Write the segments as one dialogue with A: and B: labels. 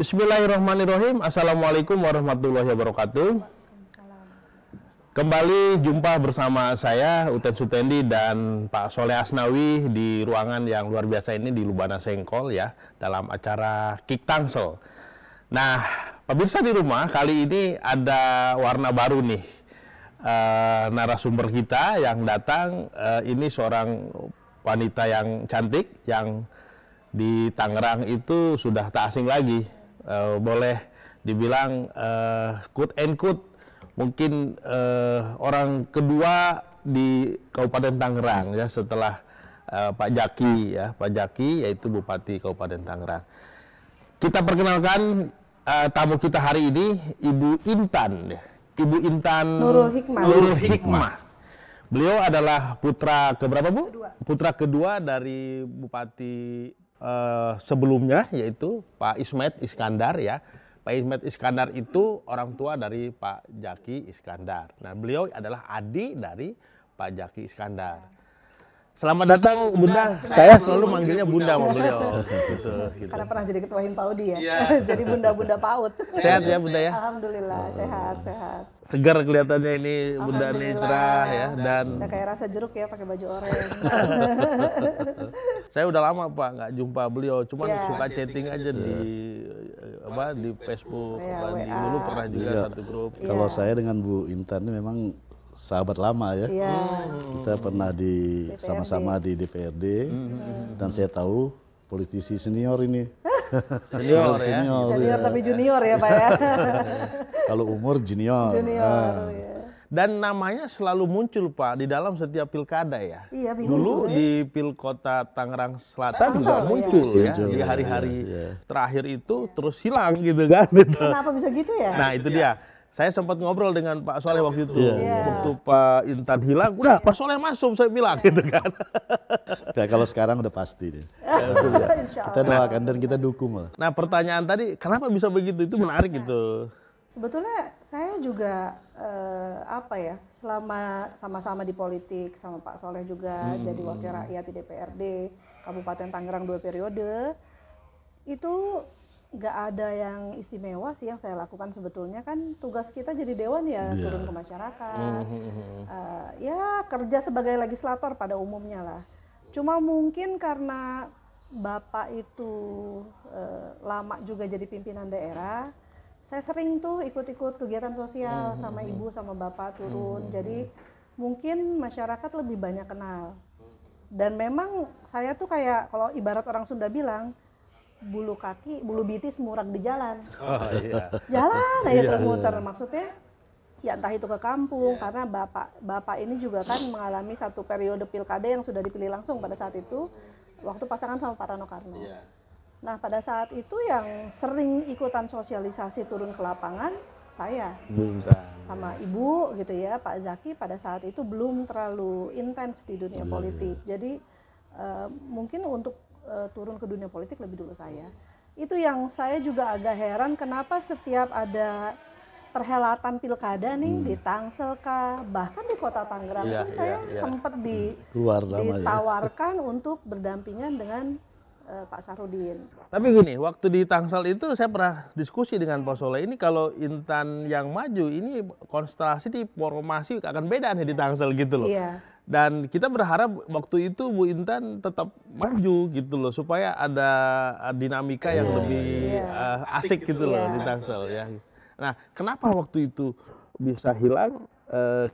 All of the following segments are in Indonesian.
A: Bismillahirrahmanirrahim. Assalamualaikum warahmatullahi wabarakatuh. Kembali jumpa bersama saya Uten Sutendi dan Pak Soleh Asnawi di ruangan yang luar biasa ini di Lubana Sengkol ya, dalam acara Kick Tangsel. Nah, pemirsa di rumah, kali ini ada warna baru nih. Narasumber kita yang datang ini seorang wanita yang cantik yang di Tangerang itu sudah tak asing lagi. Boleh dibilang quote and quote mungkin orang kedua di Kabupaten Tangerang ya, setelah Pak Jaki ya, Pak Jaki yaitu Bupati Kabupaten Tangerang. Kita perkenalkan tamu kita hari ini, Ibu Intan ya. Ibu Intan Nurul Hikmah. Beliau adalah putra keberapa, Bu? Kedua. Putra kedua dari Bupati sebelumnya, yaitu Pak Ismet Iskandar ya. Pak Ismet Iskandar itu orang tua dari Pak Jaki Iskandar. Nah, beliau adalah adik dari Pak Jaki Iskandar. Selamat datang Bunda. Saya selalu manggilnya Bunda sama beliau. Gitu.
B: Karena pernah jadi ketua Himpaudi ya. Jadi Bunda PAUD.
A: Sehat ya Bunda ya?
B: Alhamdulillah sehat.
A: Segar kelihatannya ini Bunda nih, cerah ya, dan
B: udah kayak rasa jeruk ya pakai baju oranye.
A: Saya udah lama Pak nggak jumpa beliau, cuman suka chatting aja di Facebook, dulu pernah juga satu grup.
C: Kalau saya dengan Bu Intan ini memang sahabat lama ya. Kita pernah sama-sama di DPRD dan saya tahu politisi senior ini.
A: Senior
B: ya. Tapi junior ya Pak ya.
C: Kalau umur junior.
B: Ya.
A: Dan namanya selalu muncul Pak di dalam setiap pilkada ya.
B: Iya,
A: dulu di Pilkota Tangerang Selatan juga muncul ya. Di hari-hari terakhir itu terus hilang gitu kan.
B: Kenapa bisa gitu ya?
A: Nah itu dia. Saya sempat ngobrol dengan Pak Soleh waktu itu. Waktu Pak Intan hilang, udah Pak Soleh masuk, saya bilang gitu kan.
C: Ya, kalau sekarang udah pasti deh. Kita doakan dan kita dukung lah.
A: Nah pertanyaan tadi, kenapa bisa begitu? Itu menarik gitu.
B: Sebetulnya saya juga selama sama-sama di politik sama Pak Soleh juga jadi wakil rakyat di DPRD Kabupaten Tangerang 2 periode, itu nggak ada yang istimewa sih yang saya lakukan. Sebetulnya kan tugas kita jadi dewan ya, turun ke masyarakat, ya kerja sebagai legislator pada umumnya lah. Cuma mungkin karena Bapak itu lama juga jadi pimpinan daerah, saya sering tuh ikut-ikut kegiatan sosial sama Ibu sama Bapak turun, jadi mungkin masyarakat lebih banyak kenal. Dan memang saya tuh kayak kalau ibarat orang Sunda bilang, bulu bitis murag di jalan. Jalan aja terus muter. Maksudnya ya entah itu ke kampung, karena bapak ini juga kan mengalami satu periode pilkada yang sudah dipilih langsung pada saat itu waktu pasangan sama Pak Rano Karno. Nah pada saat itu yang sering ikutan sosialisasi turun ke lapangan saya sama Ibu gitu ya. Pak Zaki pada saat itu belum terlalu intens di dunia politik. Jadi mungkin untuk turun ke dunia politik lebih dulu saya. Itu yang saya juga agak heran, kenapa setiap ada perhelatan pilkada nih di Tangsel kah, bahkan di Kota Tangerang pun saya sempat ditawarkan untuk berdampingan dengan Pak Sarudin.
A: Tapi gini, waktu di Tangsel itu saya pernah diskusi dengan Pak Soleh, ini kalau Intan yang maju, ini konstelasi di formasi akan beda nih di Tangsel gitu loh. Dan kita berharap waktu itu Bu Intan tetap maju gitu loh, supaya ada dinamika yang lebih asik gitu loh di Tangsel ya. Nah, kenapa waktu itu bisa hilang?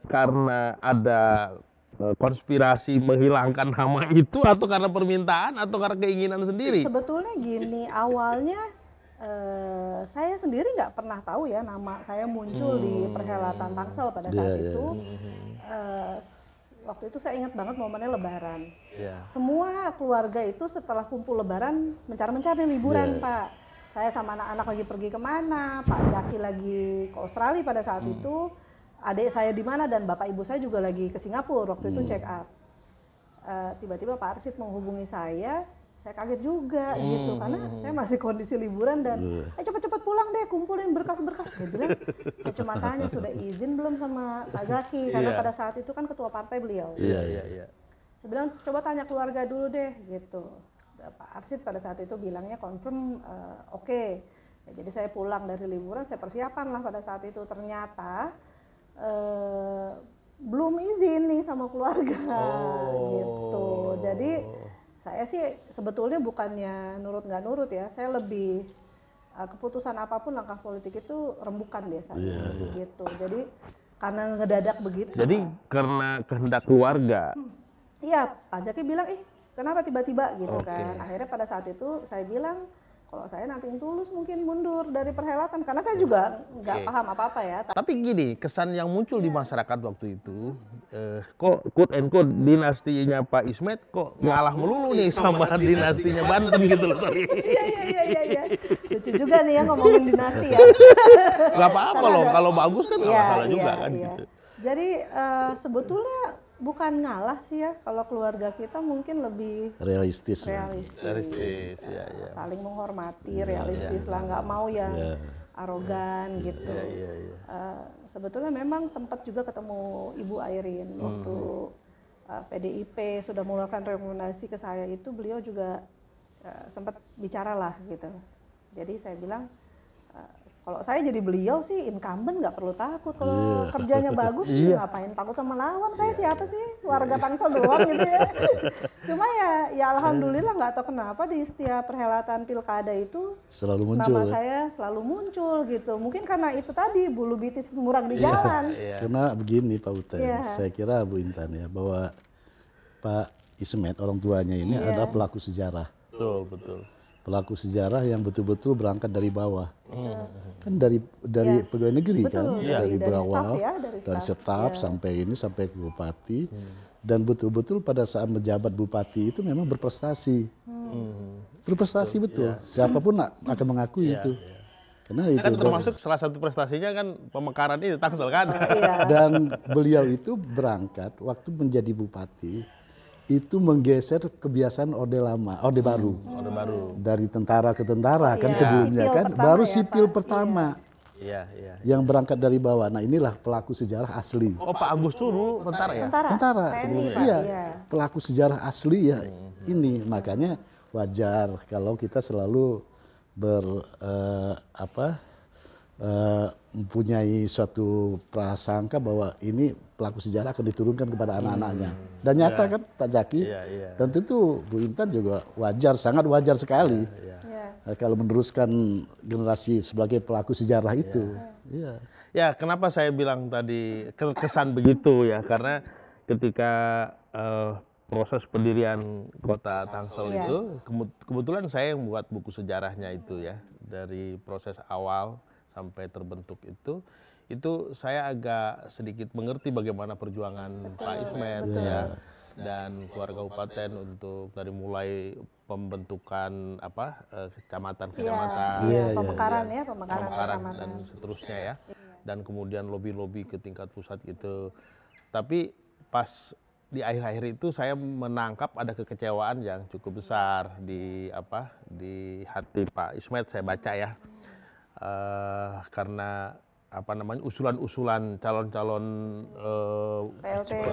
A: Karena ada konspirasi menghilangkan nama itu, atau karena permintaan, atau karena keinginan sendiri?
B: Sebetulnya gini, awalnya saya sendiri nggak pernah tahu ya nama saya muncul di perhelatan Tangsel pada saat itu. Waktu itu saya ingat banget momennya Lebaran. Semua keluarga itu setelah kumpul Lebaran mencari liburan Pak. Saya sama anak-anak lagi pergi kemana, Pak Zaki lagi ke Australia pada saat itu, adik saya di mana, dan bapak ibu saya juga lagi ke Singapura waktu itu check up. Tiba-tiba Pak Arsid menghubungi saya kaget juga gitu, karena saya masih kondisi liburan dan cepet-cepet pulang deh, kumpulin berkas-berkas. Dia bilang, saya cuma tanya sudah izin belum sama Pak Zaki, karena pada saat itu kan ketua partai beliau. Saya bilang coba tanya keluarga dulu deh gitu. Pak Arsid pada saat itu bilangnya confirm oke. Ya, jadi saya pulang dari liburan, saya persiapan lah pada saat itu. Ternyata belum izin nih sama keluarga gitu. Jadi saya sih sebetulnya bukannya nurut nggak nurut ya, saya lebih keputusan apapun langkah politik itu rembukan biasanya gitu. Jadi karena ngedadak begitu.
A: Jadi karena kehendak keluarga.
B: Iya, Pak Zaki bilang, kenapa tiba-tiba gitu kan. Akhirnya pada saat itu saya bilang, kalau saya nanting tulus mungkin mundur dari perhelatan. Karena saya juga nggak paham apa-apa ya.
A: Tapi gini, kesan yang muncul di masyarakat waktu itu, kok quote and quote dinastinya Pak Ismet kok ngalah melulu nih sama dinastinya Banten gitu loh.
B: Iya. Lucu juga nih ya ngomongin dinasti ya.
A: Gak apa-apa loh, kalau bagus kan nggak masalah juga kan gitu.
B: Jadi sebetulnya bukan ngalah sih ya, kalau keluarga kita mungkin lebih
C: realistis.
A: Ya.
B: Saling menghormati, realistis lah, nggak mau yang arogan gitu. Sebetulnya memang sempat juga ketemu Ibu Airin waktu PDIP sudah mengeluarkan rekomendasi ke saya itu, beliau juga sempat bicara lah gitu. Jadi saya bilang, kalau saya jadi beliau sih incumbent nggak perlu takut, kalau kerjanya bagus ngapain takut sama lawan, saya siapa sih, warga Tangsel doang gitu ya. Cuma ya alhamdulillah nggak tahu kenapa di setiap perhelatan pilkada itu
C: selalu muncul,
B: nama saya selalu muncul gitu. Mungkin karena itu tadi bulu bitis murang di jalan.
C: Karena begini Pak Uten, saya kira Bu Intan ya, bahwa Pak Ismet orang tuanya ini adalah pelaku sejarah.
A: Betul.
C: Pelaku sejarah yang betul-betul berangkat dari bawah, kan dari pegawai negeri kan, dari bawah, dari staf sampai ke bupati, dan betul-betul pada saat menjabat bupati itu memang berprestasi, berprestasi betul. Siapapun akan mengakui itu, karena itu
A: termasuk salah satu prestasinya kan pemekaran ini Tangsel kan.
C: Dan beliau itu berangkat waktu menjadi bupati. Itu menggeser kebiasaan orde baru. Dari tentara ke tentara kan sebelumnya kan, baru sipil pertama. Yang berangkat dari bawah. Nah, inilah pelaku sejarah asli.
A: Oh, Pak Agus tuh dulu tentara ya?
C: Tentara. Iya. Pelaku sejarah asli ya. Ini makanya wajar kalau kita selalu mempunyai suatu prasangka bahwa ini pelaku sejarah akan diturunkan kepada anak-anaknya. Dan nyata kan Pak Zaki, dan tentu Bu Intan juga wajar, sangat wajar sekali kalau meneruskan generasi sebagai pelaku sejarah itu.
A: Ya, kenapa saya bilang tadi kesan begitu ya, karena ketika proses pendirian kota Tangsel itu, kebetulan saya yang membuat buku sejarahnya itu ya, dari proses awal sampai terbentuk itu saya agak sedikit mengerti bagaimana perjuangan Pak Ismet ya, dan keluarga kabupaten untuk dari mulai pembentukan kecamatan,
B: pemekaran
A: kecamatan dan seterusnya ya, dan kemudian lobby ke tingkat pusat gitu. Tapi pas di akhir-akhir itu saya menangkap ada kekecewaan yang cukup besar di hati Pak Ismet, saya baca ya. Karena usulan-usulan calon-calon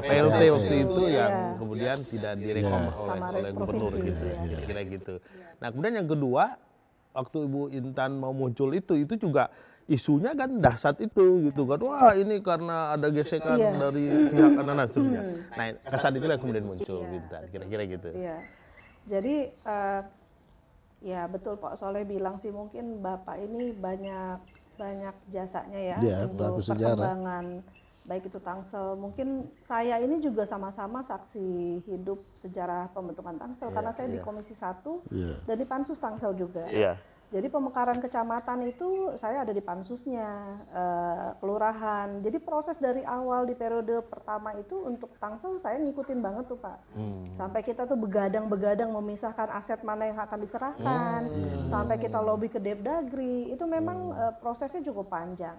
A: PLT waktu itu yang kemudian tidak direkom oleh gubernur gitu, kira-kira gitu. Nah, kemudian yang kedua, waktu Ibu Intan mau muncul itu juga isunya kan dahsyat itu gitu kan, wah ini karena ada gesekan dari pihak anak-anak seterusnya. Nah, kesan itulah kemudian muncul Intan, kira-kira gitu.
B: Jadi ya betul Pak Soleh bilang sih, mungkin Bapak ini banyak jasanya ya untuk perkembangan baik itu Tangsel. Mungkin saya ini juga sama-sama saksi hidup sejarah pembentukan Tangsel, karena saya di Komisi 1 dan di Pansus Tangsel juga. Jadi pemekaran kecamatan itu saya ada di pansusnya, kelurahan. Jadi proses dari awal di periode pertama itu untuk Tangsel saya ngikutin banget tuh Pak. Sampai kita tuh begadang-begadang memisahkan aset mana yang akan diserahkan, sampai kita lobby ke Depdagri. Itu memang prosesnya cukup panjang.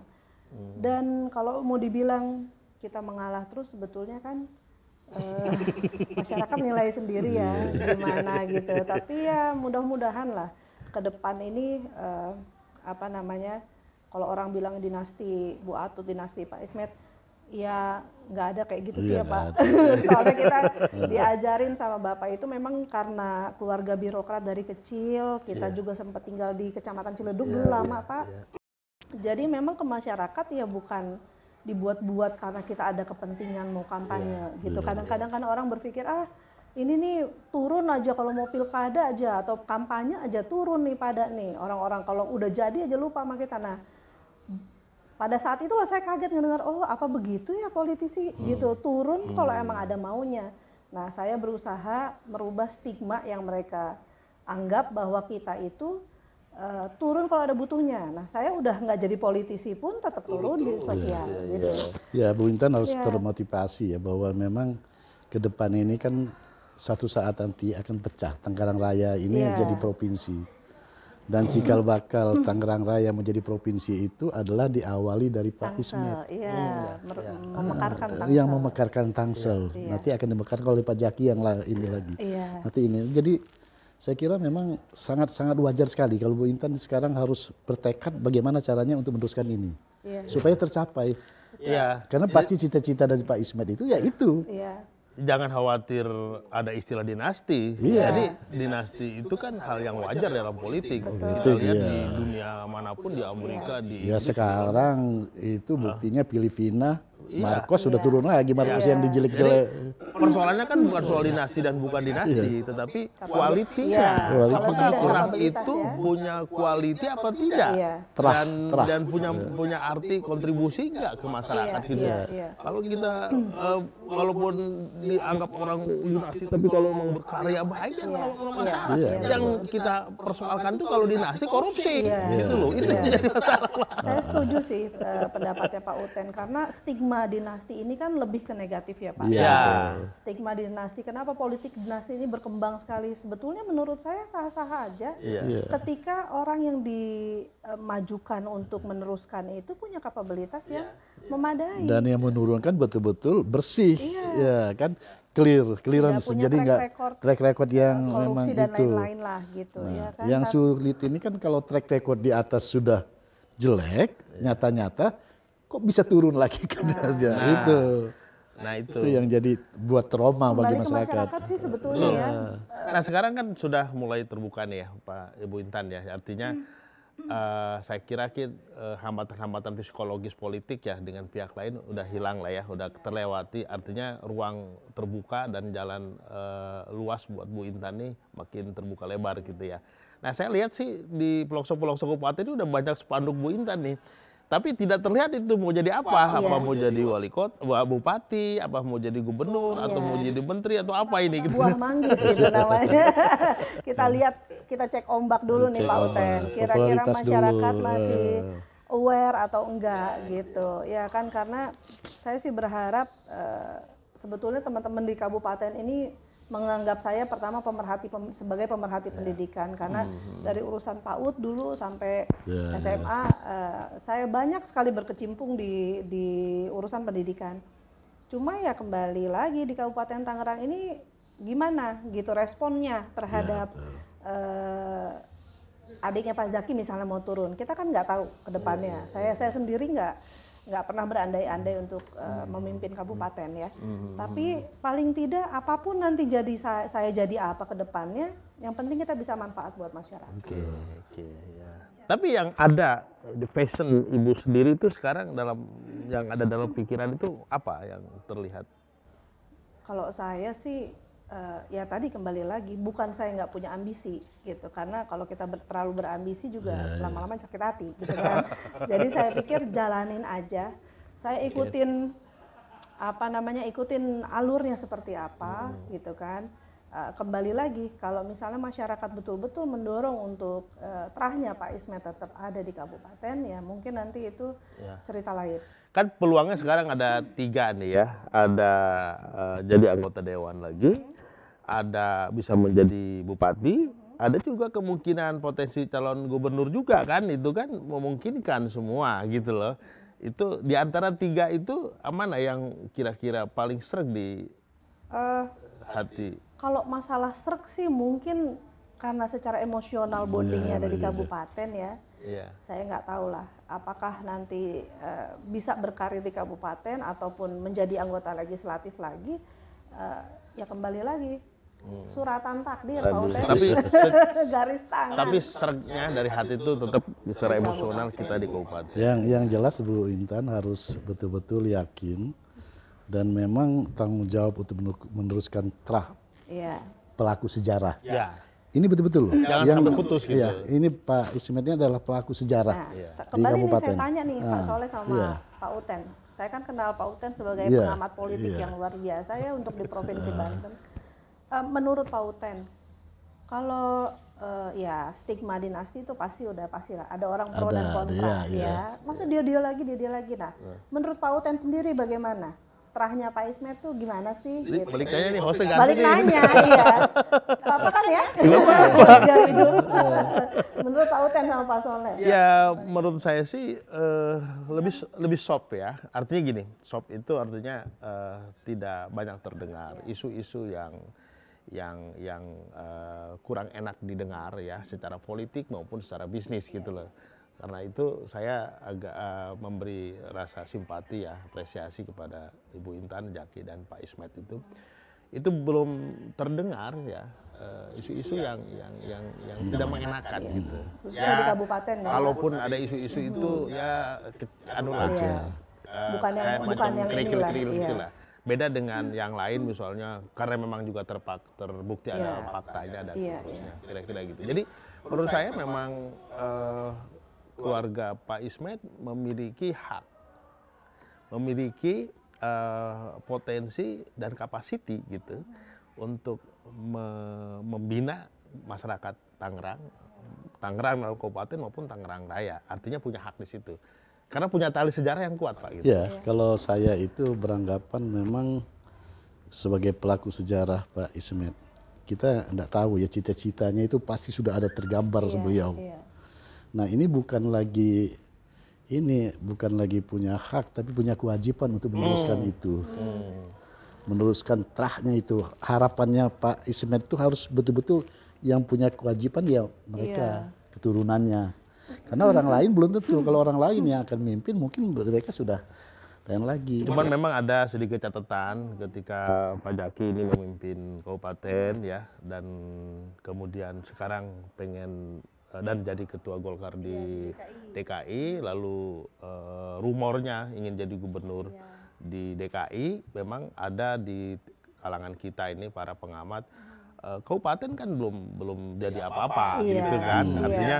B: Dan kalau mau dibilang kita mengalah terus, sebetulnya kan masyarakat nilai sendiri ya gimana gitu. Tapi ya mudah-mudahan lah ke depan ini kalau orang bilang dinasti Bu Atut, dinasti Pak Ismet, ya nggak ada kayak gitu sih
C: Iya,
B: ya Pak.
C: nggak
B: Soalnya kita diajarin sama Bapak itu memang karena keluarga birokrat dari kecil, kita juga sempat tinggal di Kecamatan Ciledug dulu lama Pak. Jadi memang ke masyarakat ya bukan dibuat-buat karena kita ada kepentingan mau kampanye gitu. Kadang-kadang kan orang berpikir ini nih turun aja kalau mau pilkada aja atau kampanye aja turun nih pada nih orang-orang kalau udah jadi aja lupa sama kita. Nah pada saat itulah saya kaget mendengar oh apa begitu ya politisi gitu turun kalau emang ada maunya. Nah saya berusaha merubah stigma yang mereka anggap bahwa kita itu turun kalau ada butuhnya. Nah saya udah nggak jadi politisi pun tetap turun di sosial gitu.
C: Ya Bu Intan harus termotivasi ya bahwa memang ke depan ini kan satu saat nanti akan pecah Tangerang Raya ini jadi provinsi. Dan cikal bakal Tangerang Raya menjadi provinsi itu adalah diawali dari Pak Ismet.
B: Memekarkan Tangsel.
C: Yang memekarkan Tangsel. Nanti akan dimekarkan oleh Pak Jaki yang ini lagi. Nanti ini. Jadi saya kira memang sangat-sangat wajar sekali kalau Bu Intan sekarang harus bertekad bagaimana caranya untuk meneruskan ini. Supaya tercapai. Karena pasti cita-cita dari Pak Ismet itu ya itu.
A: Jangan khawatir ada istilah dinasti. Jadi dinasti itu kan hal yang wajar dalam politik. Kita lihat di dunia manapun, di Amerika, di
C: ya sekarang itu buktinya Filipina, Marcos sudah turun lagi, Marcos yang dijelek-jelek.
A: Persoalannya kan bukan soal dinasti dan bukan dinasti, tetapi kualitinya. Apakah orang itu punya kualiti apa tidak? Dan punya arti kontribusi nggak ke masyarakat gitu. Kalau kita walaupun dianggap orang dinasti, tapi kalau memang berkarya baik ya masyarakat. Yang kita persoalkan tuh kalau dinasti korupsi, gitu loh. Itu jadi masalah.
B: Saya setuju sih pendapatnya Pak Uten karena stigma dinasti ini kan lebih ke negatif ya Pak. Stigma dinasti, kenapa politik dinasti ini berkembang sekali? Sebetulnya menurut saya sah-sah aja ketika orang yang dimajukan untuk meneruskan itu punya kapabilitas yang memadai.
C: Dan yang menurunkan betul-betul bersih, ya kan, clearance. Jadi nggak track record yang memang
B: dan
C: itu.
B: lain-lain lah gitu.
C: Nah, kan, yang sulit ini kan kalau track record di atas sudah jelek, nyata-nyata kok bisa turun lagi ke itu.
A: Nah itu
C: yang jadi buat trauma bagi masyarakat.
B: Sih sebetulnya ya.
A: Nah sekarang kan sudah mulai terbuka nih ya Pak Ibu Intan ya. Artinya saya kira hambatan-hambatan psikologis politik ya dengan pihak lain udah hilang lah ya, udah terlewati. Artinya ruang terbuka dan jalan luas buat Bu Intan nih makin terbuka lebar gitu ya. Nah saya lihat sih di pelosok-pelosok kabupaten itu udah banyak spanduk Bu Intan nih. Tapi tidak terlihat itu mau jadi apa mau jadi wali kota, bupati, apa mau jadi gubernur, atau mau jadi menteri atau apa ini gitu.
B: Buah manggis itu namanya. Kita lihat, kita cek ombak dulu nih Pak Uten. Kira-kira masyarakat masih aware atau enggak gitu. Ya kan karena saya sih berharap sebetulnya teman-teman di kabupaten ini menganggap saya pertama sebagai pemerhati pendidikan karena dari urusan PAUD dulu sampai SMA saya banyak sekali berkecimpung di urusan pendidikan. Cuma ya kembali lagi di Kabupaten Tangerang ini gimana gitu responnya terhadap adiknya Pak Zaki misalnya mau turun. Kita kan nggak tahu ke depannya. Saya sendiri nggak pernah berandai-andai untuk memimpin kabupaten ya. Tapi paling tidak apapun nanti jadi saya jadi apa ke depannya, yang penting kita bisa manfaat buat masyarakat.
A: Ya. Tapi yang ada di passion Ibu sendiri itu sekarang yang ada dalam pikiran itu apa yang terlihat?
B: Kalau saya sih ya tadi kembali lagi bukan saya nggak punya ambisi gitu karena kalau kita terlalu berambisi juga lama-lama sakit hati gitu kan. Jadi saya pikir jalanin aja, saya ikutin ikutin alurnya seperti apa gitu kan. Kembali lagi kalau misalnya masyarakat betul-betul mendorong untuk terahnya Pak Ismet tetap ada di kabupaten ya mungkin nanti itu cerita lain.
A: Kan peluangnya sekarang ada 3 nih ya, ada jadi anggota dewan lagi, ada bisa menjadi bupati, ada juga kemungkinan potensi calon gubernur juga kan, itu kan memungkinkan semua gitu loh. Itu di antara 3 itu mana yang kira-kira paling sreg di hati?
B: Kalau masalah sreg sih mungkin karena secara emosional bondingnya ada di kabupaten ya.
A: Iya.
B: Saya nggak tahu lah, apakah nanti bisa berkarir di kabupaten ataupun menjadi anggota legislatif lagi, ya kembali lagi suratan takdir, Pak Uten.
A: Tapi
B: garis tangan.
A: Tapi seretnya dari hati itu tetap secara emosional kita di kabupaten.
C: Yang jelas Bu Intan harus betul-betul yakin dan memang tanggung jawab untuk meneruskan trah pelaku sejarah.
A: Ya.
C: Ini betul-betul loh.
A: Jangan
C: yang
A: sampai putus gitu.
C: Iya, ini Pak Ismet ini adalah pelaku sejarah di
B: Kembali nih
C: kabupaten.
B: saya tanya nih Pak Soleh sama Pak Uten. Saya kan kenal Pak Uten sebagai pengamat politik yang luar biasa ya untuk di Provinsi Banten. Menurut Pak Uten, kalau ya stigma dinasti itu pasti lah. Ada orang pro dan kontra ya. Masa dia lagi. Nah, menurut Pak Uten sendiri bagaimana? Terahnya Pak Ismet tuh gimana sih?
A: Gitu. Balik nanya nih,
B: Balik nanya, iya. Apa kan ya? Biar hidup. Menurut Pak Uten sama Pak Soleh.
A: Ya, menurut saya sih lebih soft ya. Artinya gini, soft itu artinya tidak banyak terdengar isu-isu yang kurang enak didengar ya, secara politik maupun secara bisnis gitu loh. Karena itu saya agak memberi rasa simpati ya, apresiasi kepada Ibu Intan, Jaki dan Pak Ismet itu belum terdengar ya isu-isu yang tidak mengenakan gitu.
B: Khususnya di kabupaten ya.
A: Kalaupun ada isu-isu itu ya anu aja.
B: Bukan yang inilah.
A: Itulah. Beda dengan yang lain misalnya karena memang juga terbukti ada faktanya dan seterusnya. Kira-kira gitu. Jadi menurut saya memang keluarga Pak Ismet memiliki hak, memiliki potensi dan kapasiti gitu untuk membina masyarakat Tangerang dalam kabupaten maupun Tangerang Raya. Artinya punya hak di situ. Karena punya tali sejarah yang kuat, Pak. Gitu.
C: Ya, kalau saya itu beranggapan memang sebagai pelaku sejarah Pak Ismet, kita enggak tahu ya cita-citanya itu pasti sudah ada tergambar beliau. Nah, ini bukan lagi punya hak, tapi punya kewajiban untuk meneruskan itu. Meneruskan trahnya itu. Harapannya Pak Ismet itu harus betul-betul yang punya kewajiban ya mereka, keturunannya. Karena orang lain belum tentu. Kalau orang lain yang akan memimpin mungkin mereka sudah lain lagi.
A: Cuman memang ada sedikit catatan ketika Pak Jaki ini memimpin kabupaten ya, dan kemudian sekarang pengen dan jadi ketua Golkar di DKI, lalu rumornya ingin jadi gubernur di DKI. Memang ada di kalangan kita ini para pengamat, kabupaten kan belum jadi apa-apa gitu kan. Artinya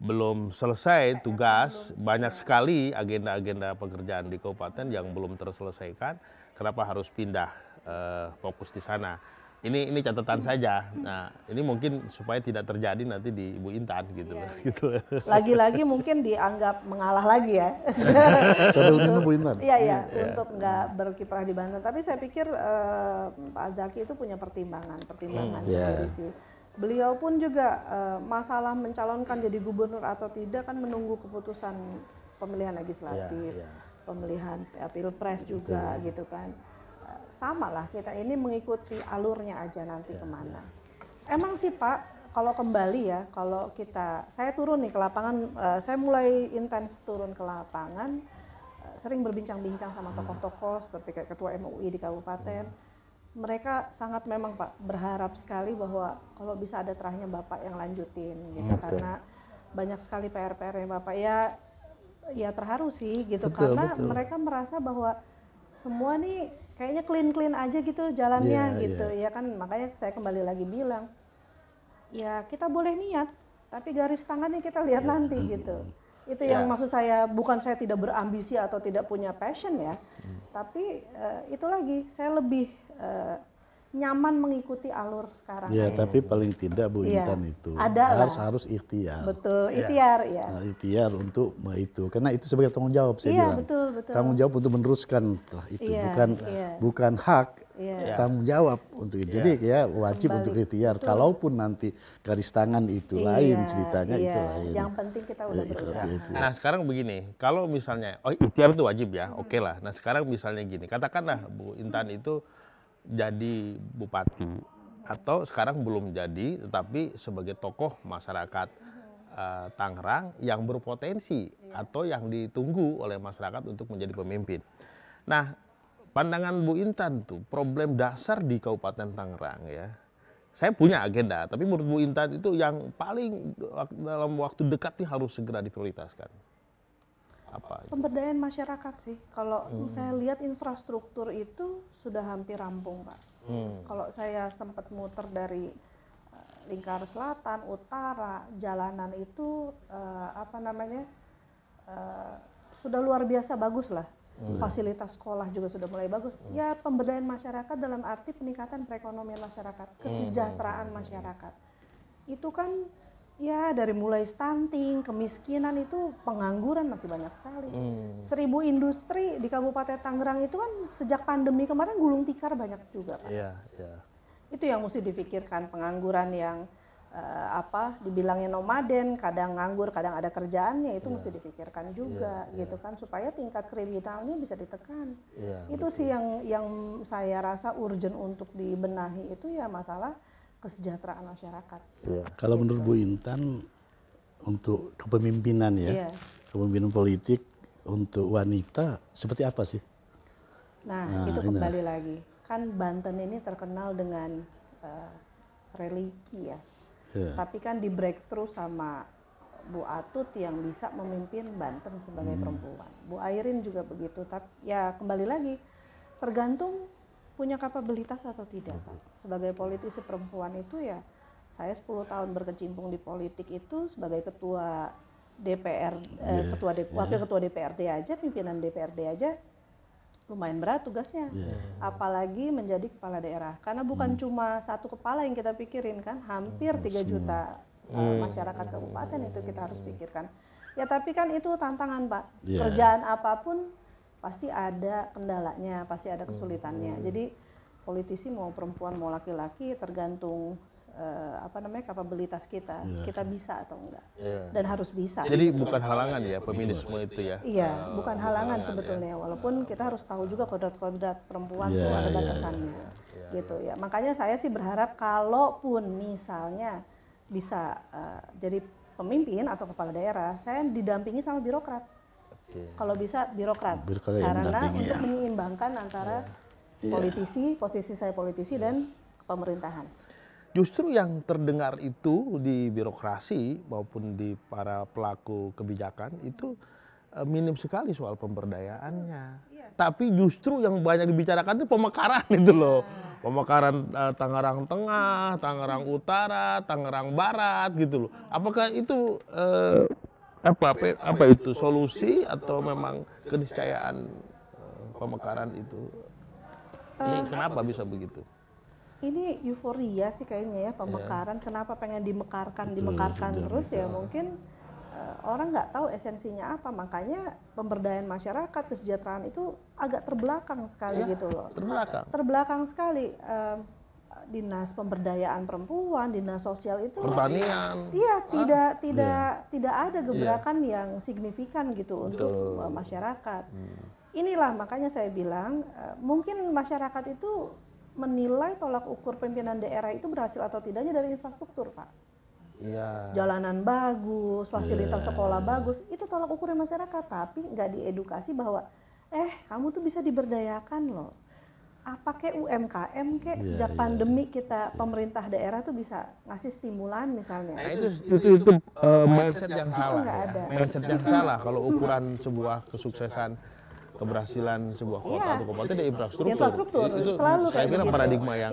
A: belum selesai tugas, banyak sekali agenda-agenda pekerjaan di kabupaten yang belum terselesaikan. Kenapa harus pindah fokus di sana? Ini catatan saja. Nah, ini mungkin supaya tidak terjadi nanti di Ibu Intan gitu loh. Gitu.
B: Lagi-lagi mungkin dianggap mengalah lagi ya.
C: Sebelumnya Bu Intan.
B: Iya, untuk nggak berkiprah di Banten. Tapi saya pikir Pak Jaki itu punya pertimbangan sendiri sih. Beliau pun juga masalah mencalonkan jadi gubernur atau tidak kan menunggu keputusan pemilihan legislatif, pemilihan pilpres juga gitu kan. Sama lah kita ini mengikuti alurnya aja nanti kemana. Emang sih Pak, kalau kembali ya, kalau saya turun nih ke lapangan, saya mulai intens turun ke lapangan, sering berbincang-bincang sama tokoh-tokoh seperti kayak Ketua MUI di kabupaten. Mereka sangat memang Pak berharap sekali bahwa kalau bisa ada terahnya Bapak yang lanjutin gitu, karena banyak sekali PR-PR yang Bapak ya terharu sih gitu, karena mereka merasa bahwa semua nih kayaknya clean aja gitu jalannya gitu ya kan. Makanya saya kembali lagi bilang ya kita boleh niat tapi garis tangannya kita lihat nanti gitu. Itu yang maksud saya, bukan saya tidak berambisi atau tidak punya passion ya, tapi itu lagi saya lebih nyaman mengikuti alur sekarang.
C: Ya, tapi paling tidak Bu Intan itu harus ikhtiar.
B: Betul, ikhtiar ya.
C: Nah, ikhtiar untuk itu, karena itu sebagai tanggung jawab saya bilang.
B: Betul.
C: Tanggung jawab untuk meneruskan itu, bukan hak, tanggung jawab untuk itu. Jadi ya wajib untuk ikhtiar. Kalaupun nanti garis tangan itu lain ceritanya itu lain.
B: Yang penting kita udah berusaha.
A: Nah sekarang begini, kalau misalnya ikhtiar itu wajib ya, oke lah. Nah sekarang misalnya gini, katakanlah Bu Intan itu jadi bupati atau sekarang belum jadi, tetapi sebagai tokoh masyarakat Tangerang yang berpotensi atau yang ditunggu oleh masyarakat untuk menjadi pemimpin. Nah, pandangan Bu Intan tuh problem dasar di Kabupaten Tangerang ya. Saya punya agenda, tapi menurut Bu Intan itu yang paling dalam waktu dekat nih harus segera diprioritaskan. Apa?
B: Pemberdayaan masyarakat sih. Kalau saya lihat infrastruktur itu sudah hampir rampung, Pak. Kalau saya sempat muter dari lingkar selatan, utara, jalanan itu sudah luar biasa bagus lah. Fasilitas sekolah juga sudah mulai bagus. Ya, pemberdayaan masyarakat dalam arti peningkatan perekonomian masyarakat, kesejahteraan masyarakat. Itu kan ya dari mulai stunting, kemiskinan, itu pengangguran masih banyak sekali. 1000 industri di Kabupaten Tangerang itu kan sejak pandemi kemarin gulung tikar banyak juga, Pak.
A: Iya, iya.
B: Itu yang mesti dipikirkan, pengangguran yang dibilangnya nomaden, kadang nganggur, kadang ada kerjaannya, itu mesti dipikirkan juga, gitu kan, supaya tingkat kriminalnya bisa ditekan. Itu sih yang saya rasa urgent untuk dibenahi, itu ya masalah kesejahteraan masyarakat.
C: Kalau menurut Bu Intan, untuk kepemimpinan ya, kepemimpinan politik untuk wanita seperti apa sih?
B: Nah itu kembali lagi, kan Banten ini terkenal dengan religi ya. Tapi kan di breakthrough sama Bu Atut yang bisa memimpin Banten sebagai perempuan. Bu Airin juga begitu. Tapi ya kembali lagi, tergantung punya kapabilitas atau tidak. Sebagai politisi perempuan itu ya, saya 10 tahun berkecimpung di politik itu sebagai ketua DPR, wakil ketua DPRD aja, pimpinan DPRD aja lumayan berat tugasnya, apalagi menjadi kepala daerah, karena bukan cuma satu kepala yang kita pikirin kan, hampir 3 juta masyarakat kabupaten itu kita harus pikirkan. Ya tapi kan itu tantangan, Pak. Kerjaan apapun pasti ada kendalanya, pasti ada kesulitannya. Jadi politisi mau perempuan mau laki-laki tergantung kapabilitas kita, kita bisa atau enggak, dan harus bisa.
A: Jadi bukan halangan ya feminisme itu ya?
B: Iya, bukan halangan sebetulnya, walaupun kita harus tahu juga kodrat-kodrat perempuan tuh ada batasannya, gitu ya. Makanya saya sih berharap kalaupun misalnya bisa jadi pemimpin atau kepala daerah, saya didampingi sama birokrat. Kalau bisa birokrat karena untuk menyeimbangkan antara politisi, posisi saya politisi dan pemerintahan.
A: Justru yang terdengar itu di birokrasi maupun di para pelaku kebijakan itu minim sekali soal pemberdayaannya. Tapi justru yang banyak dibicarakan itu pemekaran itu loh. Pemekaran Tangerang Tengah, Tangerang Utara, Tangerang Barat gitu loh. Apakah itu apa itu solusi atau memang keniscayaan pemekaran itu? Kenapa bisa begitu?
B: Ini euforia sih kayaknya ya, pemekaran. Kenapa pengen dimekarkan terus ya, mungkin orang nggak tahu esensinya apa, makanya pemberdayaan masyarakat, kesejahteraan itu agak terbelakang sekali gitu loh. Terbelakang sekali. Dinas pemberdayaan perempuan, dinas sosial itu
A: pertanian.
B: Iya, tidak ada gebrakan yang signifikan gitu untuk masyarakat. Inilah makanya saya bilang mungkin masyarakat itu menilai tolak ukur pimpinan daerah itu berhasil atau tidaknya dari infrastruktur, Pak. Jalanan bagus, fasilitas sekolah bagus, itu tolak ukurnya masyarakat. Tapi nggak diedukasi bahwa kamu tuh bisa diberdayakan loh. Apa kayak UMKM kayak sejak pandemi kita pemerintah daerah tuh bisa ngasih stimulan misalnya.
A: Nah, itu mindset yang salah. Mindset yang salah kalau ukuran sebuah kesuksesan, keberhasilan sebuah kota atau kabupaten dari infrastruktur. Itu
B: selalu
A: saya kira
B: gitu.
A: Paradigma yang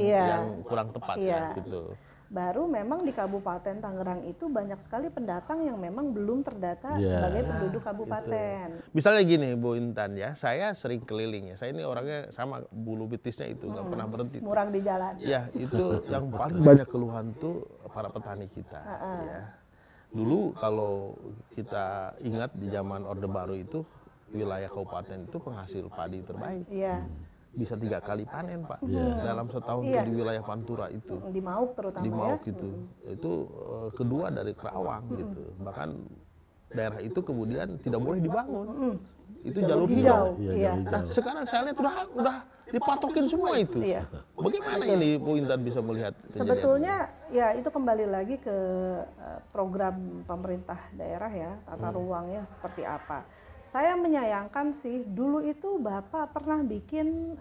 A: kurang tepat ya gitu.
B: Baru memang di Kabupaten Tangerang itu banyak sekali pendatang yang memang belum terdata sebagai penduduk kabupaten.
A: Gitu. Misalnya gini Bu Intan ya, saya sering keliling ya. Saya ini orangnya sama bulu betisnya itu nggak pernah berhenti.
B: Murang di jalan.
A: Ya itu yang paling banyak keluhan tuh para petani kita. Ya. Dulu kalau kita ingat di zaman Orde Baru itu wilayah kabupaten itu penghasil padi terbaik. Bisa 3 kali panen, Pak, dalam setahun di wilayah Pantura itu.
B: Di Mauk terutama
A: di Mauk gitu. Itu kedua dari Kerawang gitu. Bahkan daerah itu kemudian tidak boleh dibangun. Itu jalur hijau.
B: Iya.
A: Nah, sekarang saya lihat udah dipatokin semua itu.
B: Iya.
A: Bagaimana ini Bu Intan bisa melihat?
B: Sebetulnya ya itu kembali lagi ke program pemerintah daerah ya, tata ruangnya seperti apa. Saya menyayangkan sih, dulu itu Bapak pernah bikin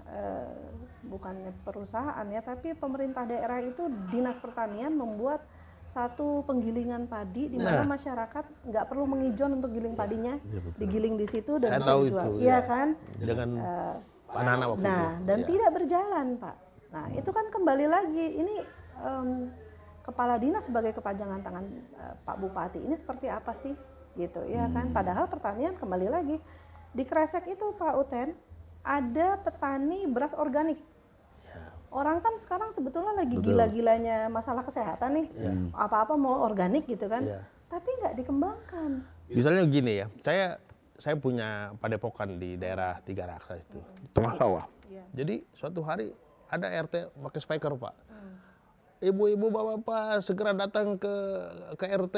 B: bukannya perusahaan ya, tapi pemerintah daerah itu Dinas Pertanian membuat satu penggilingan padi di mana masyarakat nggak perlu mengijon untuk giling padinya, digiling di situ dan bisa dijual. Iya kan?
A: Dengan Panana waktu itu.
B: Dan tidak berjalan, Pak. Nah, itu kan kembali lagi ini kepala dinas sebagai kepanjangan tangan Pak Bupati ini seperti apa sih? Gitu ya kan? Padahal pertanian kembali lagi di Kresek itu Pak Uten ada petani beras organik. Orang kan sekarang sebetulnya lagi gila-gilanya masalah kesehatan nih, apa-apa mau organik gitu kan, tapi nggak dikembangkan.
A: Misalnya gini ya, saya punya padepokan di daerah Tiga Raksa itu, tengah sawah. Jadi suatu hari ada RT pakai speaker Pak, ibu-ibu bapak-bapak segera datang ke RT,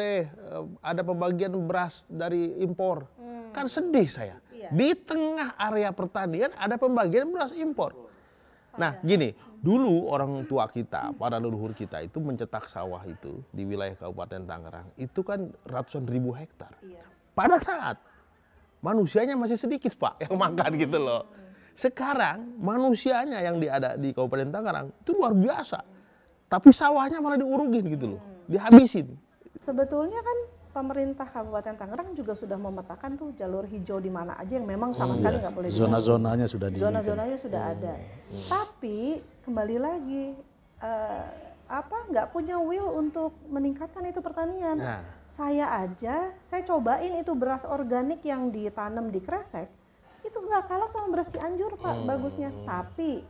A: ada pembagian beras dari impor. Kan sedih saya, di tengah area pertanian ada pembagian beras impor. Nah gini, dulu orang tua kita, para leluhur kita itu mencetak sawah itu di wilayah Kabupaten Tangerang, itu kan ratusan ribu hektar. Pada saat manusianya masih sedikit Pak yang makan gitu loh. Sekarang manusianya yang ada di Kabupaten Tangerang itu luar biasa. Tapi sawahnya malah diurugin gitu loh, dihabisin.
B: Sebetulnya kan pemerintah Kabupaten Tangerang juga sudah memetakan tuh jalur hijau di mana aja yang memang sama sekali nggak boleh.
C: Zona-zonanya sudah di.
B: Zona-zonanya sudah ada. Tapi kembali lagi nggak punya will untuk meningkatkan itu pertanian. Saya cobain itu beras organik yang ditanam di Kresek, itu nggak kalah sama beras Cianjur Pak bagusnya. Tapi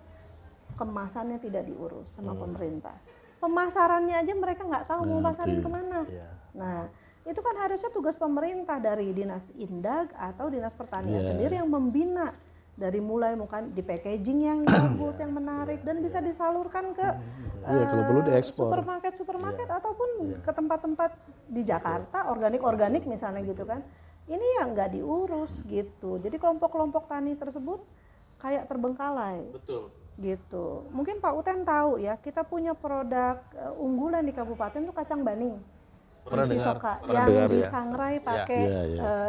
B: kemasannya tidak diurus sama pemerintah. Pemasarannya aja mereka nggak tahu mau pasarin kemana. Nah, itu kan harusnya tugas pemerintah dari Dinas Indag atau Dinas Pertanian sendiri yang membina dari mulai mungkin di packaging yang bagus, yang menarik dan bisa disalurkan ke
C: kalau perlu diekspor.
B: supermarket ataupun ke tempat-tempat di Jakarta organik misalnya gitu kan. Ini yang nggak diurus gitu. Jadi kelompok-kelompok tani tersebut kayak terbengkalai.
A: Betul.
B: Gitu. Mungkin Pak Uten tahu ya, kita punya produk unggulan di kabupaten itu kacang baning. Cisoka yang disangrai pakai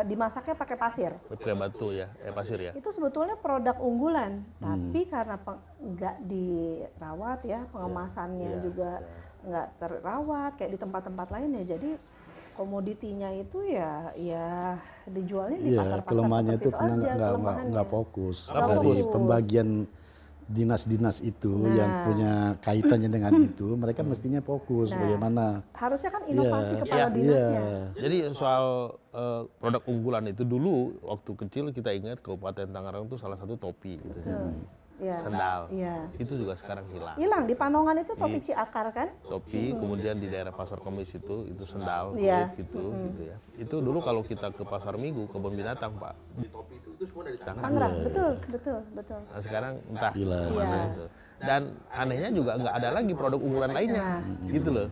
B: dimasaknya pakai pasir.
A: Pakai batu ya, pasir ya.
B: Itu sebetulnya produk unggulan, tapi karena nggak dirawat ya, pengemasannya juga nggak terawat kayak di tempat-tempat lain ya. Jadi komoditinya itu ya dijualnya di pasar-pasar
C: kelemahannya
B: seperti
C: itu
B: aja.
C: Nggak fokus dari pembagian dinas-dinas itu yang punya kaitannya dengan itu, mereka mestinya fokus bagaimana.
B: Harusnya kan inovasi kepala dinasnya.
A: Jadi soal produk unggulan itu dulu waktu kecil kita ingat Kabupaten Tangerang itu salah satu topi gitu. Sendal. Itu juga sekarang hilang.
B: Hilang di Panongan itu topi Ciakar kan?
A: Topi, kemudian di daerah Pasar Kemis itu sendal gitu ya. Itu dulu kalau kita ke Pasar Minggu, kebun binatang Pak, di topi itu semua dari
B: Tangerang. Betul.
A: Nah, sekarang entah mana itu. Dan anehnya juga nggak ada lagi produk unggulan lainnya, gitu loh.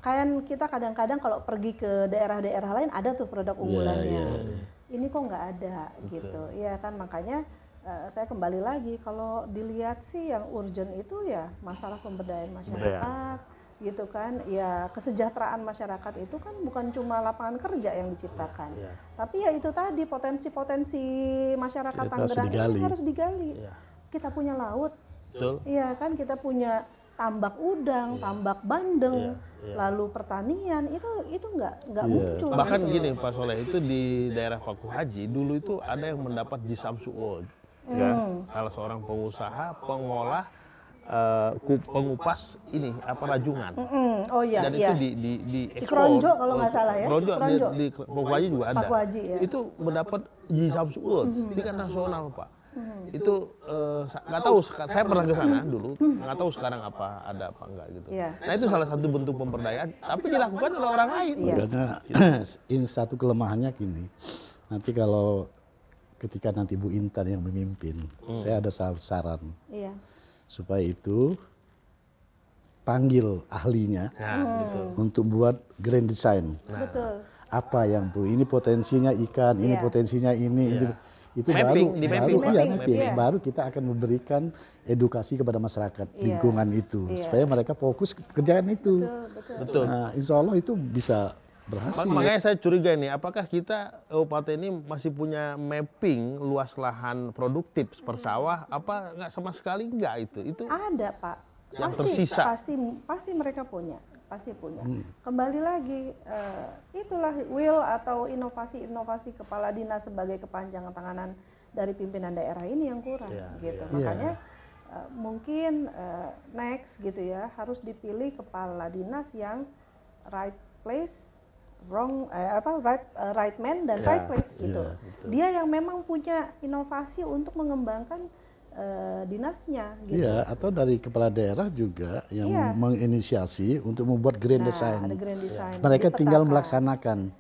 B: Kayak kita kadang-kadang kalau pergi ke daerah-daerah lain ada tuh produk unggulannya. Ini kok nggak ada gitu. Ya kan makanya saya kembali lagi kalau dilihat sih yang urgent itu ya masalah pemberdayaan masyarakat gitu kan. Ya kesejahteraan masyarakat itu kan bukan cuma lapangan kerja yang diciptakan. Tapi ya itu tadi potensi-potensi masyarakat Tangerang ini harus digali. Kita punya laut. Iya kan, kita punya tambak udang, tambak bandeng, lalu pertanian itu nggak muncul.
A: Bahkan gini Pak Soleh, itu di daerah Paku Haji dulu itu ada yang mendapat di Samsu Award. Salah seorang pengusaha pengolah pengupas rajungan. Dan itu di
B: Kronjo kalau nggak salah ya.
A: Kronjo di Paku Haji juga ada.
B: Paku Haji,
A: Itu mendapat di Samsu Award, tingkat nasional Pak. Itu nggak tahu, saya pernah ke sana dulu, nggak tahu sekarang apa ada apa enggak gitu. Nah itu salah satu bentuk pemberdayaan, tapi dilakukan oleh orang lain.
C: Makanya ini satu kelemahannya gini, nanti kalau ketika nanti Bu Intan yang memimpin, saya ada saran supaya itu panggil ahlinya untuk buat grand design. apa yang perlu. Ini potensinya ikan, ini potensinya ini. Itu baru kita akan memberikan edukasi kepada masyarakat lingkungan itu supaya mereka fokus kerjaan itu.
A: Betul.
C: Nah, insya Allah itu bisa berhasil.
A: Makanya saya curiga nih, apakah kita kabupaten ini masih punya mapping luas lahan produktif per sawah? Apa nggak sama sekali nggak itu? Itu
B: ada, Pak.
A: Yang tersisa.
B: Pasti mereka punya. Kembali lagi, itulah will atau inovasi kepala dinas sebagai kepanjangan tanganan dari pimpinan daerah ini yang kurang, gitu. Makanya mungkin next gitu ya, harus dipilih kepala dinas yang right place, right man dan right place gitu. Dia yang memang punya inovasi untuk mengembangkan dinasnya gitu.
C: Iya, atau dari kepala daerah juga yang menginisiasi untuk membuat grand design.
B: Ada grand design.
C: Mereka tinggal melaksanakan.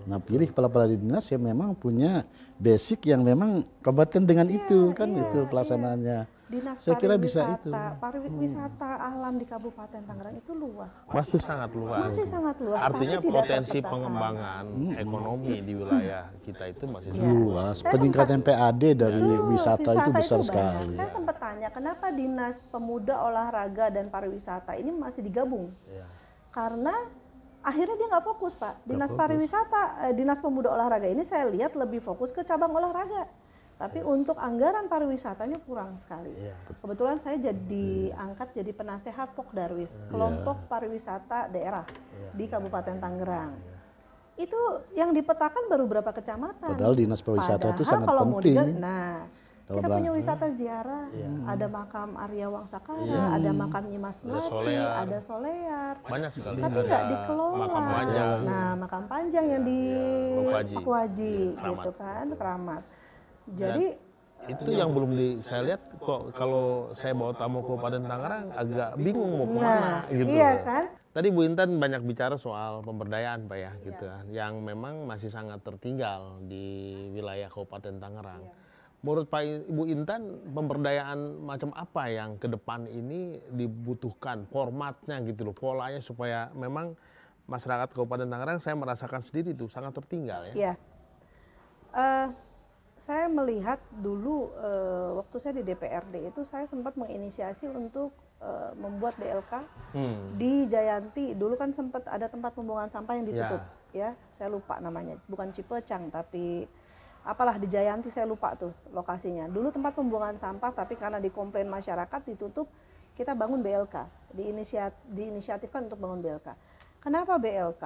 C: Nah, pilih kepala dinas yang memang punya basic yang memang kompeten dengan itu kan itu pelaksanaannya.
B: Dinas
C: Saya kira bisa itu.
B: Pariwisata alam di Kabupaten Tangerang itu luas.
A: Masih sangat luas. Artinya potensi pengembangan ekonomi di wilayah kita itu masih
C: luas. Peningkatan PAD dari wisata itu besar sekali.
B: Saya sempat tanya kenapa Dinas Pemuda, Olahraga dan Pariwisata ini masih digabung? Karena akhirnya dia nggak fokus, Pak. Dinas Pariwisata, Dinas Pemuda Olahraga ini saya lihat lebih fokus ke cabang olahraga. Tapi untuk anggaran pariwisatanya kurang sekali. Kebetulan saya diangkat jadi penasehat Pokdarwis, kelompok pariwisata daerah di Kabupaten Tangerang. Itu yang dipetakan baru berapa kecamatan.
C: Padahal dinas pariwisata itu sangat
B: kalau
C: penting.
B: Kita punya wisata ziarah, ada makam Arya Wangsakara, ada makam Nyimas Mati, ada Solear.
A: Banyak sekali.
B: Tapi nggak dikelola.
A: Makam Panjang.
B: Nah, makam Panjang yang di Pakuaji, gitu kan, Keramat. Jadi
A: itu yang belum saya lihat kok kalau saya bawa tamu ke Kabupaten Tangerang agak bingung mau kemana gitu.
B: Iya kan?
A: Tadi Bu Intan banyak bicara soal pemberdayaan Pak ya gitu yang memang masih sangat tertinggal di wilayah Kabupaten Tangerang. Menurut Pak Ibu Intan pemberdayaan macam apa yang ke depan ini dibutuhkan formatnya gitu loh, polanya supaya memang masyarakat Kabupaten Tangerang saya merasakan sendiri itu sangat tertinggal ya.
B: Iya. Saya melihat dulu waktu saya di DPRD itu saya sempat menginisiasi untuk membuat BLK di Jayanti. Dulu kan sempat ada tempat pembuangan sampah yang ditutup, ya. Saya lupa namanya, bukan Cipecang tapi apalah di Jayanti, saya lupa tuh lokasinya. Dulu tempat pembuangan sampah tapi karena dikomplain masyarakat ditutup, kita bangun BLK, diinisiatifkan untuk bangun BLK. Kenapa BLK?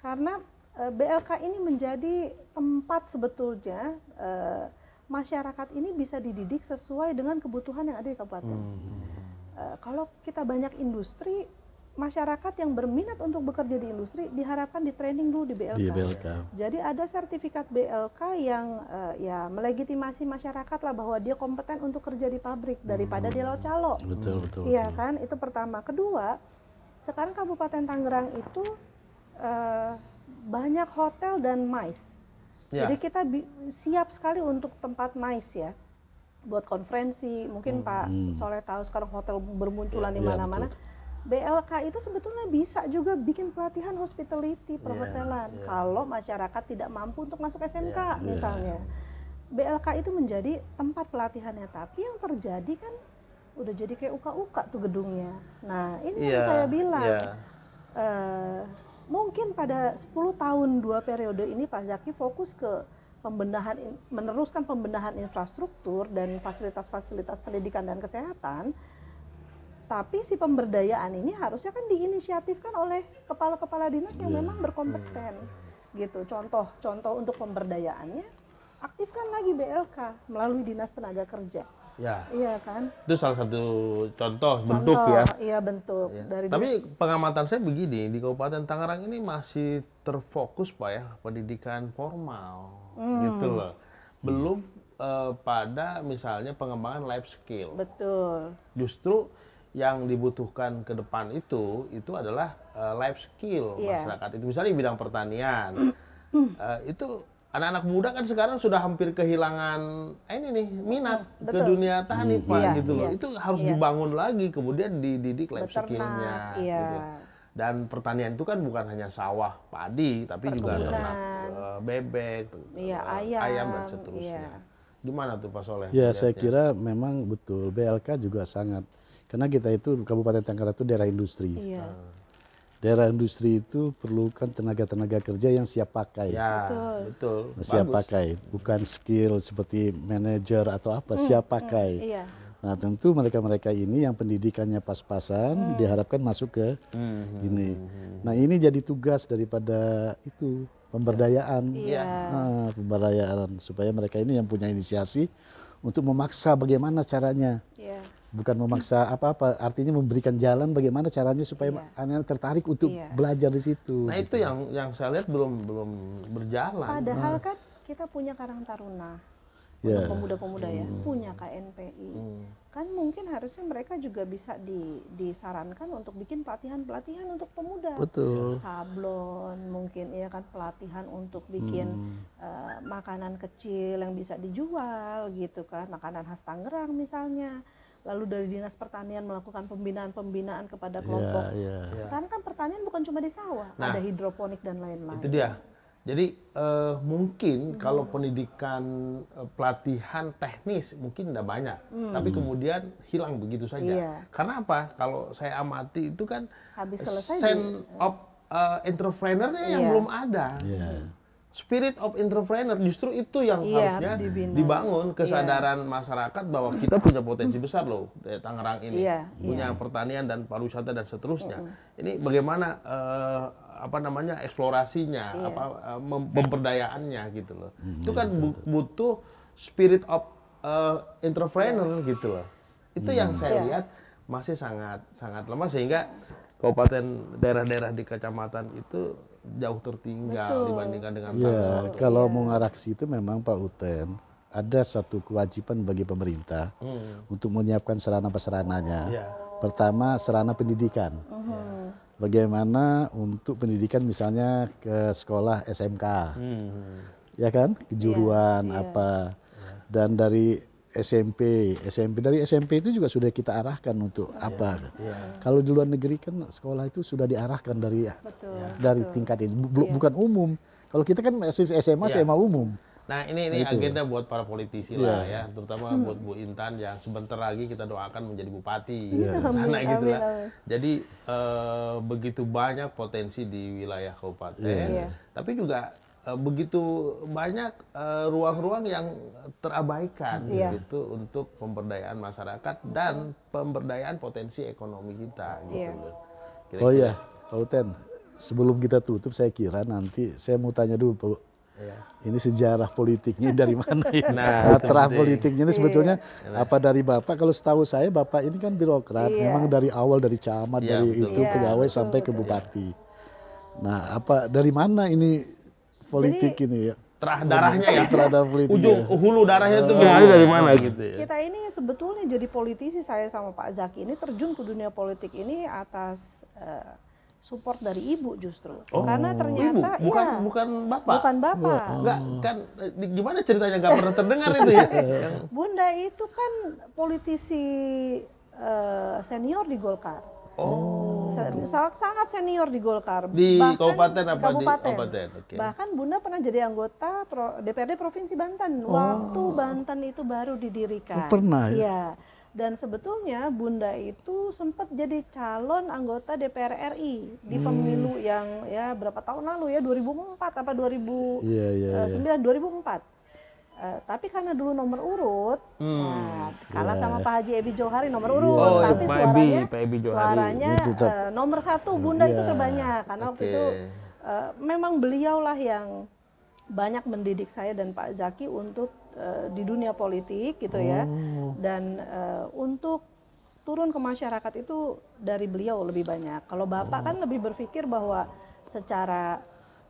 B: Karena BLK ini menjadi tempat sebetulnya masyarakat ini bisa dididik sesuai dengan kebutuhan yang ada di kabupaten. Kalau kita banyak industri, masyarakat yang berminat untuk bekerja di industri diharapkan di training dulu di BLK. Jadi ada sertifikat BLK yang ya melegitimasi masyarakat lah bahwa dia kompeten untuk kerja di pabrik daripada di laut calo.
C: Betul.
B: Iya kan, itu pertama. Kedua, sekarang Kabupaten Tangerang itu banyak hotel dan MICE. Jadi kita siap sekali untuk tempat MICE ya. Buat konferensi, mungkin Pak Soleh tahu sekarang hotel bermunculan di mana-mana. BLK itu sebetulnya bisa juga bikin pelatihan hospitality perhotelan. Kalau masyarakat tidak mampu untuk masuk SMK misalnya. BLK itu menjadi tempat pelatihannya, tapi yang terjadi kan udah jadi kayak uka-uka tuh gedungnya. Nah ini yang saya bilang. Mungkin pada 10 tahun 2 periode ini Pak Zaki fokus ke pembenahan, meneruskan pembenahan infrastruktur dan fasilitas-fasilitas pendidikan dan kesehatan. Tapi si pemberdayaan ini harusnya kan diinisiatifkan oleh kepala-kepala dinas yang memang berkompeten. Gitu. Contoh untuk pemberdayaannya, aktifkan lagi BLK melalui Dinas Tenaga Kerja. Iya kan?
A: Itu salah satu contoh bentuk ya.
B: Iya bentuk. Dari
A: tapi pengamatan saya begini, di Kabupaten Tangerang ini masih terfokus Pak ya pendidikan formal gitu loh. Belum pada misalnya pengembangan life skill.
B: Betul.
A: Justru yang dibutuhkan ke depan itu adalah life skill masyarakat. Itu misalnya di bidang pertanian. Itu anak-anak muda kan sekarang sudah hampir kehilangan minat ke dunia tani Pak gitu loh. Itu harus dibangun lagi, kemudian dididik life skill-nya gitu. Dan pertanian itu kan bukan hanya sawah, padi, tapi juga ternak bebek, ayam dan seterusnya. Gimana tuh Pak Soleh?
C: Ya, saya kira memang betul. BLK juga sangat, karena kita itu Kabupaten Tangerang itu daerah industri. Daerah industri itu perlukan tenaga-tenaga kerja yang siap pakai.
A: Ya, betul.
C: Siap pakai, bukan skill seperti manajer atau apa, siap pakai. Nah, tentu mereka-mereka ini yang pendidikannya pas-pasan diharapkan masuk ke ini. Nah, ini jadi tugas daripada itu pemberdayaan, pemberdayaan supaya mereka ini yang punya inisiasi untuk memaksa bagaimana caranya. Bukan memaksa apa-apa, artinya memberikan jalan bagaimana caranya supaya anak-anak tertarik untuk belajar di situ.
A: Nah, itu yang saya lihat belum berjalan.
B: Padahal kan kita punya Karang Taruna. Untuk pemuda-pemuda ya, punya KNPI. Kan mungkin harusnya mereka juga bisa disarankan untuk bikin pelatihan-pelatihan untuk pemuda.
C: Betul.
B: Sablon mungkin ya kan, pelatihan untuk bikin makanan kecil yang bisa dijual gitu kan, makanan khas Tangerang misalnya. Lalu dari Dinas Pertanian melakukan pembinaan-pembinaan kepada kelompok. Sekarang kan pertanian bukan cuma di sawah, ada hidroponik dan lain-lain.
A: Itu dia. Jadi mungkin kalau pendidikan pelatihan teknis mungkin tidak banyak, tapi kemudian hilang begitu saja. Karena apa? Kalau saya amati itu kan sense of entrepreneur-nya yang belum ada. Spirit of entrepreneur justru itu yang harusnya dibangun, kesadaran masyarakat bahwa kita punya potensi besar loh di Tangerang ini, punya pertanian dan pariwisata dan seterusnya. Ini bagaimana eksplorasinya, pemberdayaannya gitu loh. Itu kan butuh spirit of entrepreneur gitu loh. Itu yang saya lihat masih sangat lemah, sehingga kabupaten, daerah-daerah di kecamatan itu jauh tertinggal dibandingkan dengan Tangsel.
C: Kalau mau ngarah ke situ memang Pak Uten ada satu kewajiban bagi pemerintah untuk menyiapkan sarana-prasarananya. Pertama, sarana pendidikan. Bagaimana untuk pendidikan misalnya ke sekolah SMK, ya kan, kejuruan apa, dan dari SMP itu juga sudah kita arahkan untuk apa. Kalau di luar negeri kan sekolah itu sudah diarahkan dari tingkat ini, bukan umum. Kalau kita kan SMA umum.
A: Nah, ini agenda buat para politisi lah ya, terutama buat Bu Intan yang sebentar lagi kita doakan menjadi bupati sana gitu lah. Jadi begitu banyak potensi di wilayah kabupaten, tapi juga begitu banyak ruang-ruang yang terabaikan gitu untuk pemberdayaan masyarakat dan pemberdayaan potensi ekonomi kita gitu.
C: Oh iya, Pak Uten, sebelum kita tutup saya kira nanti saya mau tanya dulu Pak. Ini sejarah politiknya dari mana ya? Latar politiknya ini sebetulnya apa dari Bapak? Kalau setahu saya Bapak ini kan birokrat, memang dari awal dari camat, dari itu pegawai sampai ke bupati. Nah, apa dari mana ini politik ini ya?
A: Terah darahnya ya,
C: terhadap politik.
A: Ujung hulu darahnya itu berada dari mana gitu ya?
B: Kita ini sebetulnya jadi politisi, saya sama Pak Zaki ini terjun ke dunia politik ini atas support dari ibu justru. Karena ternyata
A: ibu? Bukan bapak.
B: Bukan bapak.
A: Enggak kan, gimana ceritanya nggak pernah terdengar itu ya?
B: Bunda itu kan politisi senior di Golkar. Sangat senior di Golkar.
A: Di
B: bahkan
A: kabupaten apa?
B: Kabupaten.
A: Di kabupaten. Okay.
B: Bahkan Bunda pernah jadi anggota DPRD Provinsi Banten waktu Banten itu baru didirikan.
C: Pernah ya?
B: Iya. Dan sebetulnya Bunda itu sempat jadi calon anggota DPR RI di pemilu yang ya berapa tahun lalu ya, 2004 apa 2009, 2004. Tapi karena dulu nomor urut, kalah sama Pak Haji Ebi Johari nomor urut, tapi suaranya nomor 1 Bunda itu terbanyak karena waktu itu memang beliaulah yang banyak mendidik saya dan Pak Zaki untuk di dunia politik gitu ya, dan untuk turun ke masyarakat itu dari beliau lebih banyak. Kalau Bapak kan lebih berpikir bahwa secara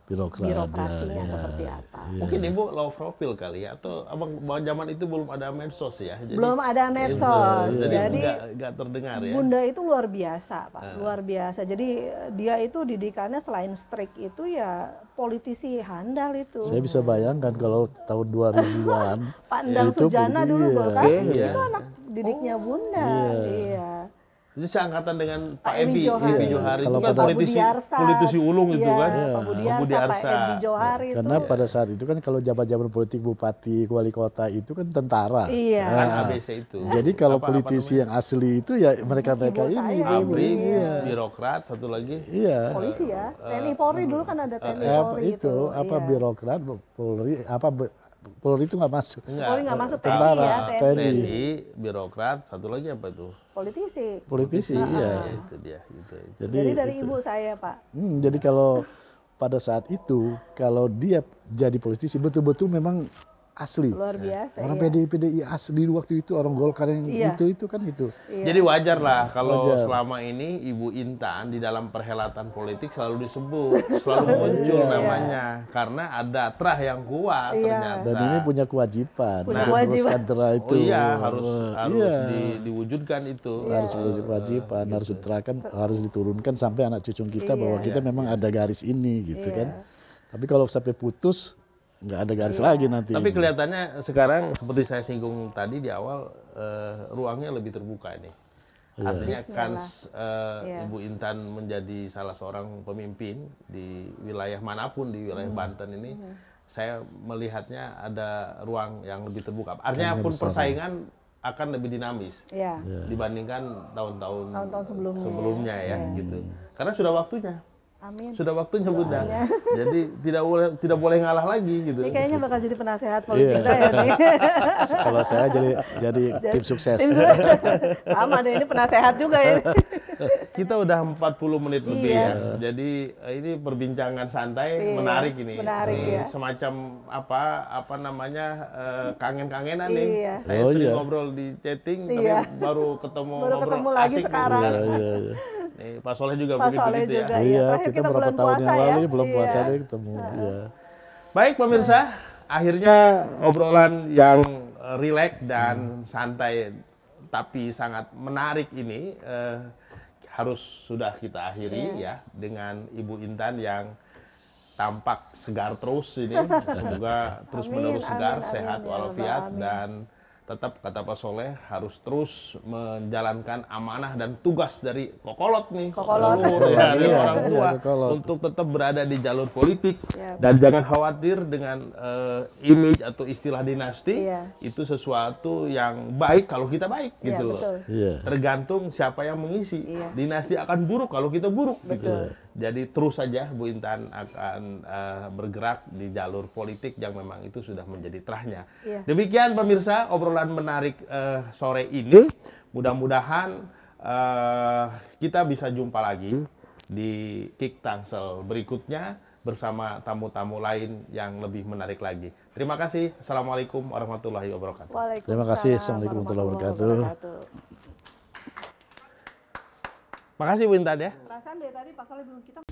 B: birokrasinya seperti apa.
A: Mungkin Ibu low profile kali ya, atau abang zaman itu belum ada medsos ya? Jadi,
B: belum ada medsos,
A: jadi nggak terdengar ya.
B: Bunda itu luar biasa Pak, luar biasa. Jadi dia itu didikannya selain strict itu ya politisi handal itu.
C: Saya bisa bayangkan kalau tahun 2000-an
B: Pak Endang Sujana dulu kan, itu anak didiknya Bunda. Iya.
A: Jadi seangkatan dengan Pak
B: Edi
A: Edi Johari itu
C: Kalau
A: kan
C: pada-
A: politisi ulung itu
B: Iya,
A: kan.
B: Pak Budi Arsa, Pak Edi Johari itu.
C: Karena pada saat itu kan kalau jabat-jabat politik bupati, wali kota itu kan tentara.
B: Iya.
A: Kan ABC itu.
C: Jadi kalau
A: Apa
C: politisi yang asli itu ya mereka-mereka
B: Ibu
C: ini.
B: saya.
A: ABRI,
B: Iya.
A: birokrat, satu lagi.
C: Iya.
B: Polisi ya, TNI Polri dulu kan ada TNI
C: Apa
B: Polri
C: itu, apa
B: iya.
C: birokrat, Polri, Polri itu nggak masuk.
B: Polri nggak masuk TNI
C: Tentara,
B: ya, TNI.
A: TNI, birokrat, satu lagi apa tuh?
B: Politisi.
C: Politisi, iya.
A: Ya, itu dia. Gitu.
B: Jadi dari ibu saya, Pak.
C: Jadi kalau pada saat itu, kalau dia jadi politisi betul-betul memang asli.
B: Luar biasa.
C: Orang
B: iya.
C: PDI asli waktu itu, orang Golkar yang
B: Iya.
C: itu kan itu.
B: Iya.
A: Jadi wajar lah kalau
C: Wajar.
A: selama ini Ibu Intan di dalam perhelatan politik selalu disebut, selalu muncul namanya karena ada terah yang kuat
B: Iya.
A: ternyata.
C: Dan ini punya kewajiban,
B: Punya
C: meneruskan
B: kewajiban.
C: terah itu.
A: Oh iya, harus
C: Iya.
A: diwujudkan itu.
C: Harus punya kewajiban, harus diterapkan, harus diturunkan sampai anak cucu kita bahwa kita memang ada garis ini gitu
B: Iya.
C: kan. Tapi kalau sampai putus nggak ada garis lagi nanti.
A: Tapi kelihatannya sekarang seperti saya singgung tadi di awal ruangnya lebih terbuka nih. Artinya kans Ibu Intan menjadi salah seorang pemimpin di wilayah manapun di wilayah Banten ini, saya melihatnya ada ruang yang lebih terbuka. Artinya pun persaingan akan lebih dinamis
B: Iya.
A: dibandingkan tahun-tahun
B: Tahun-tahun
A: sebelumnya ya gitu. Karena sudah waktunya.
B: Amin.
A: Sudah waktunya Bunda. Jadi tidak boleh ngalah lagi gitu.
B: Ini kayaknya bakal jadi penasehat politik saya nih.
C: Kalau saya jadi tim sukses.
B: Sama deh, ini penasehat juga ya.
A: Kita udah 40 menit lebih
B: Iya.
A: ya. Jadi ini perbincangan santai
B: Iya,
A: menarik ini.
B: menarik,
A: Ini
B: ya.
A: semacam apa namanya kangen-kangenan nih.
B: Iya.
A: Saya
C: Oh,
A: sering
C: iya.
A: ngobrol di chatting
B: Iya.
A: tapi baru ketemu
B: Baru
A: ngobrol
B: ketemu lagi
A: asik nih.
B: sekarang.
C: Iya, iya, iya.
A: Nih, Pak Soleh juga
B: Pak
A: begitu
B: Soleh
A: gitu
B: juga.
A: ya.
B: Iya,
C: Iya,
B: terakhir
C: kita
B: kita
C: berapa
B: bulan
C: tahun yang
B: puasa
C: lalu
B: ya.
C: belum
B: Iya.
C: puasa deh ketemu. Iya.
A: Baik pemirsa, akhirnya obrolan yang rileks dan santai tapi sangat menarik ini harus sudah kita akhiri ya dengan Ibu Intan yang tampak segar terus ini. Semoga terus menerus segar, sehat walafiat dan tetap kata Pak Soleh harus terus menjalankan amanah dan tugas dari kokolot nih, leluhur ya, dari
C: Iya,
A: orang tua
C: iya, kokolot.
A: untuk tetap berada di jalur politik
B: Ya.
A: dan jangan khawatir dengan image atau istilah dinasti.
B: Iya.
A: Itu sesuatu yang baik kalau kita baik
B: Iya,
A: gitu loh.
B: betul.
C: Iya.
A: Tergantung siapa yang mengisi.
B: Iya.
A: Dinasti akan buruk kalau kita buruk gitu.
B: Betul.
A: Jadi terus saja Bu Intan akan bergerak di jalur politik yang memang itu sudah menjadi terahnya.
B: Iya.
A: Demikian pemirsa obrolan menarik sore ini. Mudah-mudahan kita bisa jumpa lagi di Kick Tangsel berikutnya bersama tamu-tamu lain yang lebih menarik lagi. Terima kasih. Assalamualaikum warahmatullahi wabarakatuh.
B: Waalaikumsalam
C: Terima kasih. Assalamualaikum warahmatullahi wabarakatuh.
A: Makasih Bu Intan ya.
B: Perasaan dari tadi Pak Soleh bilang kita